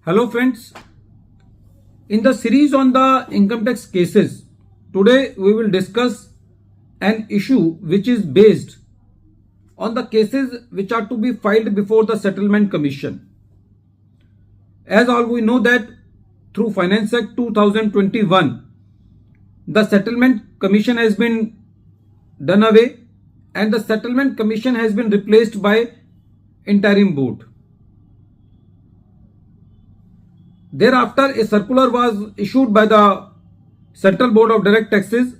Hello friends, in the series on the income tax cases, today we will discuss an issue which is based on the cases which are to be filed before the Settlement Commission. As all we know that through Finance Act 2021, the Settlement Commission has been done away and the Settlement Commission has been replaced by interim board. Thereafter, a circular was issued by the Central Board of Direct Taxes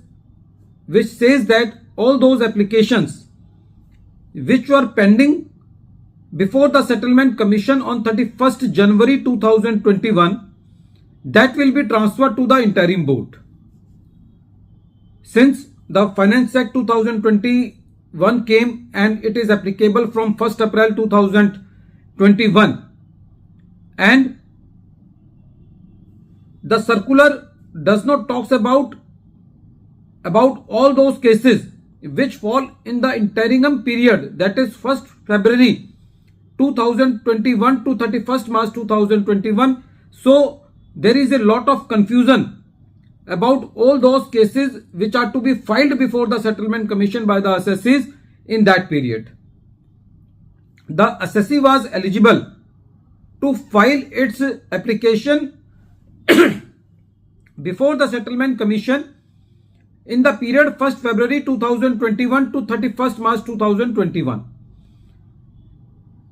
which says that all those applications which were pending before the Settlement Commission on 31st January 2021, that will be transferred to the interim board. Since the Finance Act 2021 came and it is applicable from 1st April 2021, and the circular does not talk about all those cases which fall in the interim period, that is 1st February 2021 to 31st March 2021. So there is a lot of confusion about all those cases which are to be filed before the Settlement Commission by the assessees in that period. The assessee was eligible to file its application before the Settlement Commission in the period 1st February 2021 to 31st March 2021.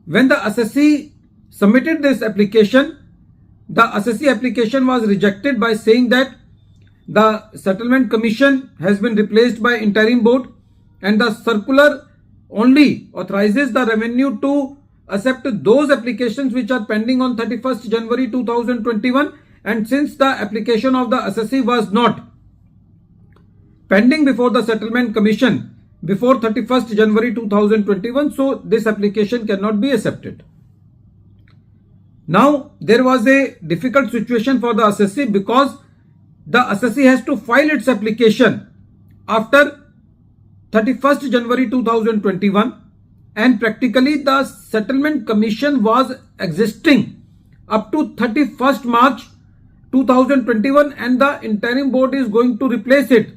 When the assessee submitted this application, the assessee application was rejected by saying that the Settlement Commission has been replaced by interim board and the circular only authorizes the revenue to accept those applications which are pending on 31st January 2021. And since the application of the assessee was not pending before the Settlement Commission before 31st January 2021, so this application cannot be accepted. Now, there was a difficult situation for the assessee because the assessee has to file its application after 31st January 2021, and practically the Settlement Commission was existing up to 31st March 2021 and the interim board is going to replace it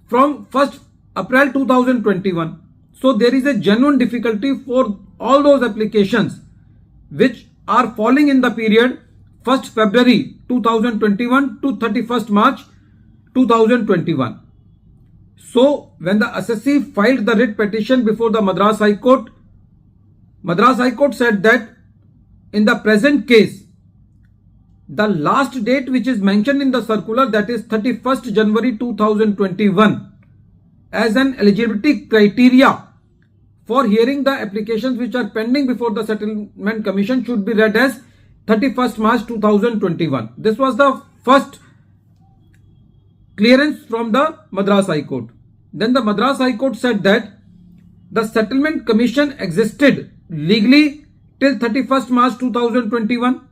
from 1st April 2021. So there is a genuine difficulty for all those applications which are falling in the period 1st February 2021 to 31st March 2021. So when the assessee filed the writ petition before the Madras High Court said that in the present case, the last date which is mentioned in the circular, that is 31st January 2021, as an eligibility criteria for hearing the applications which are pending before the Settlement Commission, should be read as 31st March 2021. This was the first clearance from the Madras High Court. Then the Madras High Court said that the Settlement Commission existed legally till 31st March 2021.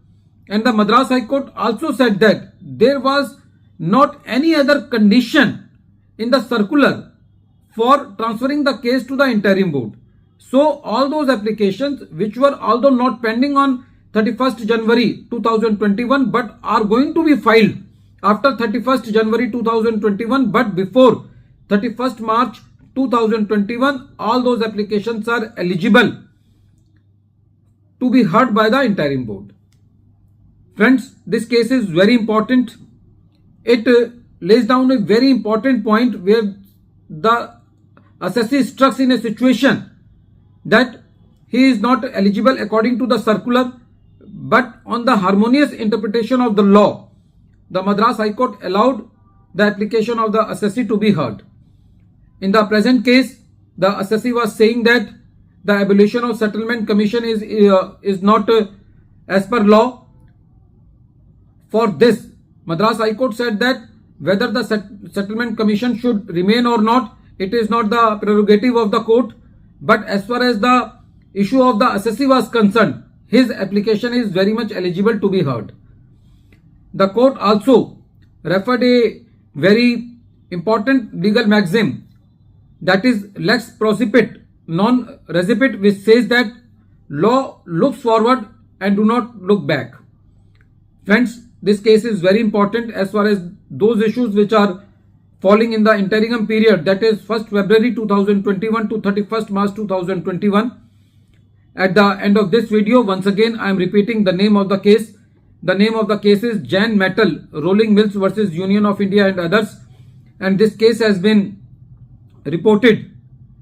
And the Madras High Court also said that there was not any other condition in the circular for transferring the case to the interim board. So all those applications which were although not pending on 31st January 2021 but are going to be filed after 31st January 2021 but before 31st March 2021, all those applications are eligible to be heard by the interim board. Friends, this case is very important. It lays down a very important point where the assessee is stuck in a situation that he is not eligible according to the circular, but on the harmonious interpretation of the law, the Madras High Court allowed the application of the assessee to be heard. In the present case, the assessee was saying that the abolition of Settlement Commission is not as per law. For this, Madras High Court said that whether the Settlement Commission should remain or not, it is not the prerogative of the court. But as far as the issue of the assessee was concerned, his application is very much eligible to be heard. The court also referred a very important legal maxim, that is lex prospect non recipit, which says that law looks forward and do not look back. Friends, this case is very important as far as those issues which are falling in the interim period, that is 1st February 2021 to 31st March 2021. At the end of this video, once again I am repeating the name of the case. The name of the case is Jain Metal Rolling Mills versus Union of India and others, and this case has been reported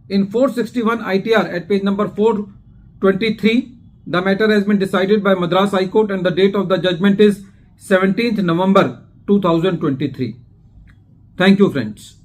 in 461 ITR at page number 423. The matter has been decided by Madras High Court and the date of the judgment is 17th November 2023. Thank you, friends.